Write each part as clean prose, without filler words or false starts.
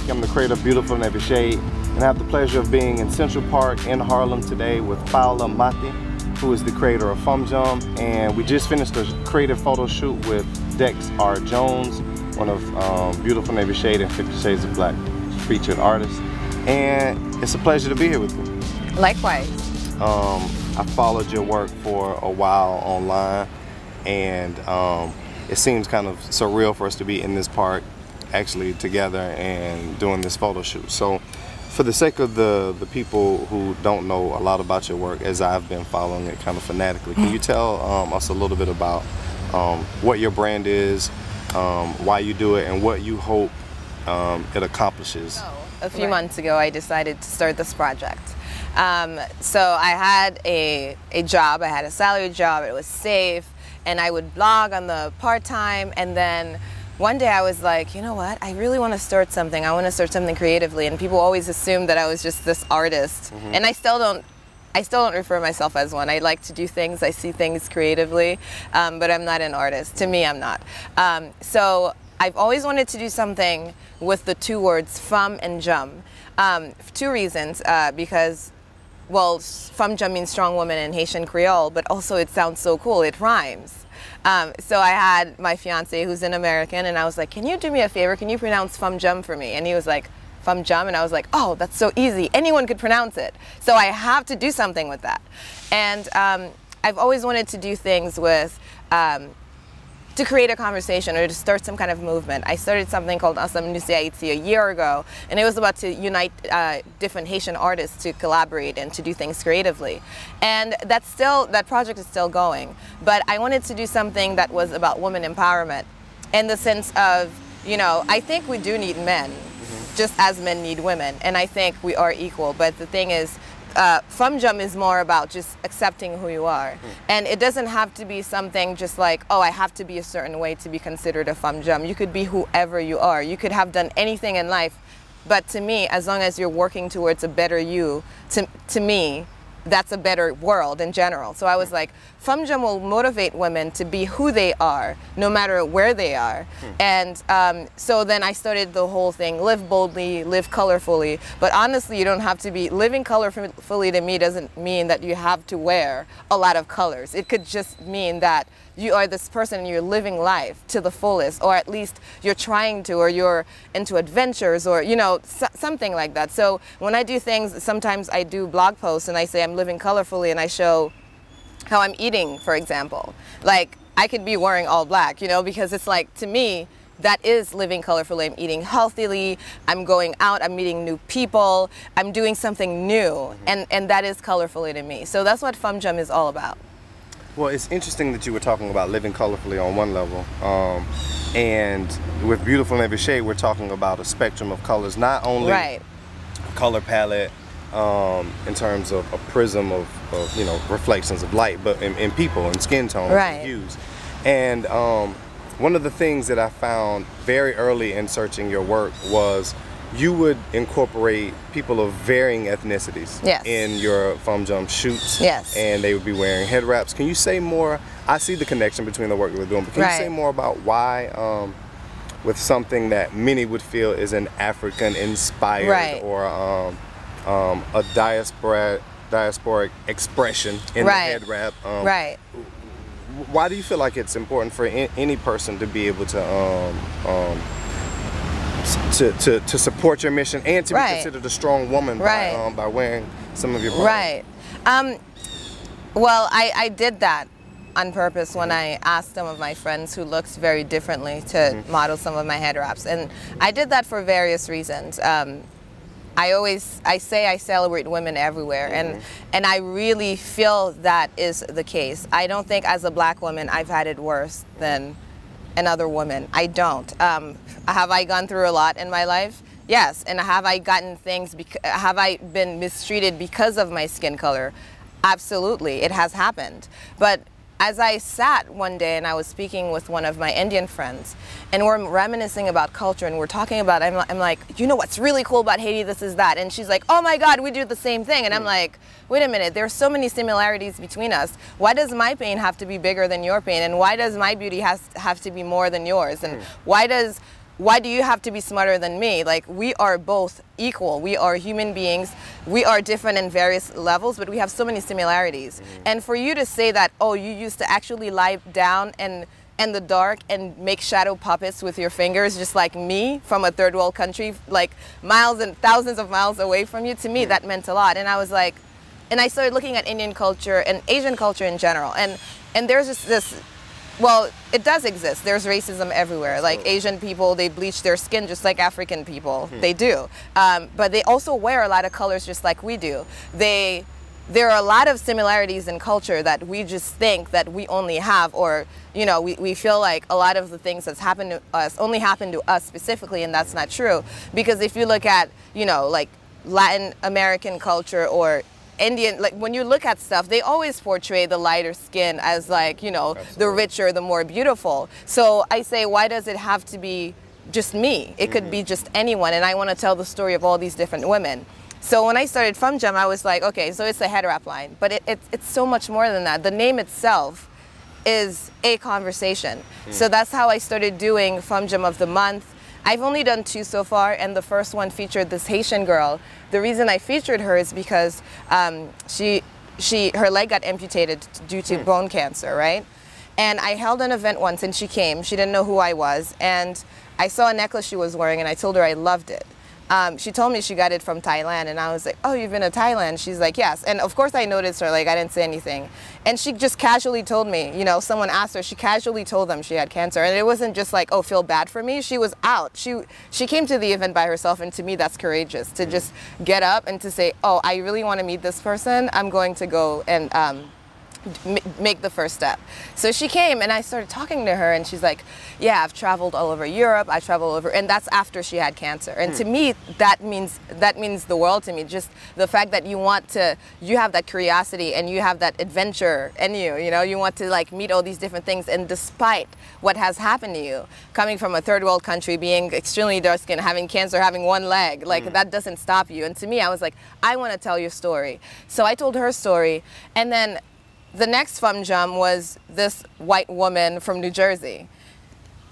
Mackey. I'm the creator of Beautiful in Every Shade, and I have the pleasure of being in Central Park in Harlem today with Carlton Mackey, who is the creator of Fanm Djanm, and we just finished a creative photo shoot with Dex R. Jones, one of Beautiful in Every Shade and 50 Shades of Black featured artists, and it's a pleasure to be here with you. Likewise. I followed your work for a while online, and it seems kind of surreal for us to be in this park actually together and doing this photo shoot. So for the sake of the people who don't know a lot about your work, as I've been following it kind of fanatically, can you tell us a little bit about what your brand is, why you do it, and what you hope it accomplishes? A few months ago I decided to start this project. So I had a job, I had a salary job, it was safe, and I would blog on the part-time, and then one day I was like, you know what, I really want to start something. I want to start something creatively, and people always assumed that I was just this artist. And I still don't refer myself as one. I like to do things, I see things creatively, but I'm not an artist. To me, I'm not. So I've always wanted to do something with the two words Fanm and Djanm. For two reasons, because, well, Fanm Djanm means strong woman in Haitian Creole, but also it sounds so cool, it rhymes. So I had my fiance who's an American, and I was like, can you do me a favor, can you pronounce Fanm Djanm for me? And he was like, Fanm Djanm, and I was like, oh, that's so easy, anyone could pronounce it. So I have to do something with that. And I've always wanted to do things with, to create a conversation or to start some kind of movement. I started something called Fashionista Haiti a year ago, and it was about to unite different Haitian artists to collaborate and to do things creatively. And that project is still going. But I wanted to do something that was about women empowerment in the sense of, you know, I think we do need men, just as men need women, and I think we are equal. But the thing is, Fanm Djanm is more about just accepting who you are. And it doesn't have to be something just like, oh, I have to be a certain way to be considered a Fanm Djanm. You could be whoever you are. You could have done anything in life. But to me, as long as you're working towards a better you, to me, that's a better world in general. So I was like, Fanm Djanm will motivate women to be who they are, no matter where they are. And so then I started the whole thing, live boldly, live colorfully. But honestly, you don't have to be, living colorfully to me doesn't mean that you have to wear a lot of colors. It could just mean that you are this person and you're living life to the fullest, or at least you're trying to, or you're into adventures, or, you know, something like that. So when I do things, sometimes I do blog posts and I say I'm living colorfully, and I show how I'm eating, for example. Like, I could be wearing all black, you know, because it's like, to me, that is living colorfully. I'm eating healthily, I'm going out, I'm meeting new people, I'm doing something new, and that is colorfully to me. So that's what Fanm Djanm is all about. Well, it's interesting that you were talking about living colorfully on one level, and with Beautiful in Every Shade, we're talking about a spectrum of colors, not only a color palette in terms of a prism of you know, reflections of light, but in people and skin tones and hues. And one of the things that I found very early in searching your work was you would incorporate people of varying ethnicities in your Fanm Djanm shoots, and they would be wearing head wraps. Can you say more? I see the connection between the work you were doing, but can you say more about why, with something that many would feel is an African-inspired or a diasporic expression in the head wrap, why do you feel like it's important for any person to be able to support your mission and to be considered a strong woman by wearing some of your products? Well, I did that on purpose when I asked some of my friends who looked very differently to model some of my head wraps, and I did that for various reasons. I say I celebrate women everywhere, and I really feel that is the case. I don't think as a black woman I've had it worse than another woman. I don't. Have I gone through a lot in my life? Yes. And have I gotten things, have I been mistreated because of my skin color? Absolutely, it has happened. But as I sat one day and I was speaking with one of my Indian friends, and we're reminiscing about culture, and we're talking about, I'm like, you know what's really cool about Haiti, this is that. And she's like, oh my God, we do the same thing. And I'm like, wait a minute, there's so many similarities between us. Why does my pain have to be bigger than your pain? And why does my beauty have to be more than yours? And why does why do you have to be smarter than me? Like, we are both equal. We are human beings. We are different in various levels, but we have so many similarities. And for you to say that, oh, you used to actually lie down and in the dark and make shadow puppets with your fingers, just like me, from a third world country, like miles and thousands of miles away from you, to me, that meant a lot. And I was like, and I started looking at Indian culture and Asian culture in general. And there's just this, well, it does exist. There's racism everywhere. Like, Asian people, they bleach their skin just like African people. They do. But they also wear a lot of colors just like we do. There are a lot of similarities in culture that we just think that we only have, or, you know, we feel like a lot of the things that's happened to us only happen to us specifically, and that's not true. Because if you look at, you know, like Latin American culture or Indian, like when you look at stuff, they always portray the lighter skin as, like, you know, the richer, the more beautiful. So I say, why does it have to be just me? It could be just anyone, and I want to tell the story of all these different women. So when I started Fanm Djanm, I was like, okay, so it's a head wrap line, but it's so much more than that. The name itself is a conversation. So that's how I started doing Fanm Djanm of the month. I've only done 2 so far, and the first one featured this Haitian girl. The reason I featured her is because her leg got amputated due to bone cancer, right? And I held an event once, and she came. She didn't know who I was, and I saw a necklace she was wearing, and I told her I loved it. She told me she got it from Thailand, and I was like, oh, you've been to Thailand? She's like, yes. And of course I noticed her, like, I didn't say anything. And she just casually told me, you know, someone asked her, she casually told them she had cancer. And it wasn't just like, oh, feel bad for me. She was out. She came to the event by herself, and to me that's courageous, to just get up and to say, oh, I really want to meet this person. I'm going to go and make the first step. So she came, and I started talking to her, and she's like, yeah, I've traveled all over Europe, I traveled over, and that's after she had cancer. And to me, that means the world to me. Just the fact that you have that curiosity, and you have that adventure in you, you know, you want to, like, meet all these different things. And despite what has happened to you, coming from a third world country, being extremely dark skinned, having cancer, having one leg, like, that doesn't stop you. And to me, I was like, I want to tell your story. So I told her story, and then the next Fanm Djanm was this white woman from New Jersey.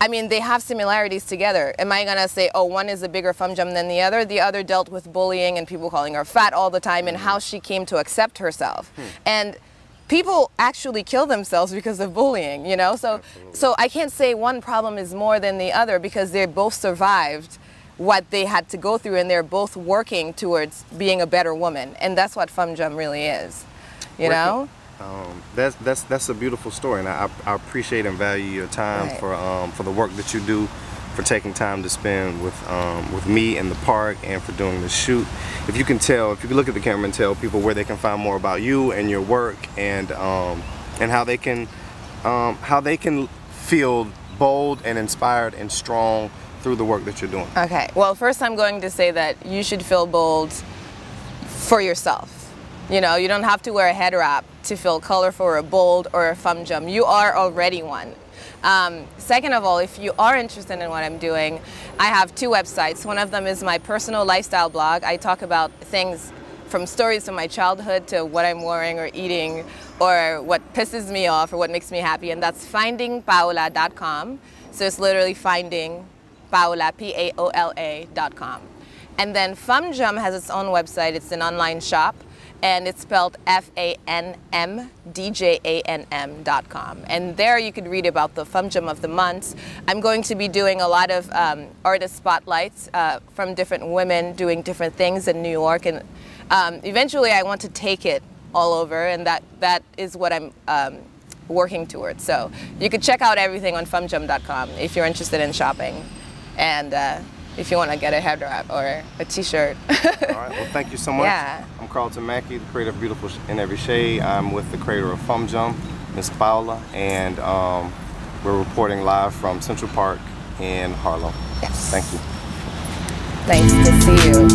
I mean, they have similarities together. Am I gonna say, oh, one is a bigger Fanm Djanm than the other? The other dealt with bullying and people calling her fat all the time, and how she came to accept herself. And people actually kill themselves because of bullying, you know? So I can't say one problem is more than the other, because they both survived what they had to go through, and they're both working towards being a better woman. And that's what Fanm Djanm really is, you know? That's a beautiful story, and I appreciate and value your time for the work that you do, for taking time to spend with me in the park, and for doing the shoot. If you can look at the camera and tell people where they can find more about you and your work, and how they can feel bold and inspired and strong through the work that you're doing. Okay. Well, first I'm going to say that you should feel bold for yourself. You know, you don't have to wear a head wrap to feel colorful or bold or a Fanm Djanm. You are already one. Second of all, if you are interested in what I'm doing, I have 2 websites. One of them is my personal lifestyle blog. I talk about things from stories from my childhood to what I'm wearing or eating, or what pisses me off or what makes me happy, and that's findingpaola.com. So it's literally finding Paola, Paola.com. And then Fanm Djanm has its own website. It's an online shop, and it's spelled FANMDJANM.com. And there you could read about the Fanm Djanm of the month. I'm going to be doing a lot of artist spotlights from different women doing different things in New York, and eventually I want to take it all over, and that is what I'm working towards. So you could check out everything on FANMDjanm.com if you're interested in shopping, and if you want to get a head wrap or a t-shirt. All right, well, thank you so much. Yeah. I'm Carlton Mackey, the creator of Beautiful in Every Shade. I'm with the creator of Fanm Djanm, Miss Paola, and we're reporting live from Central Park in Harlem. Yes. Thank you. Nice to see you.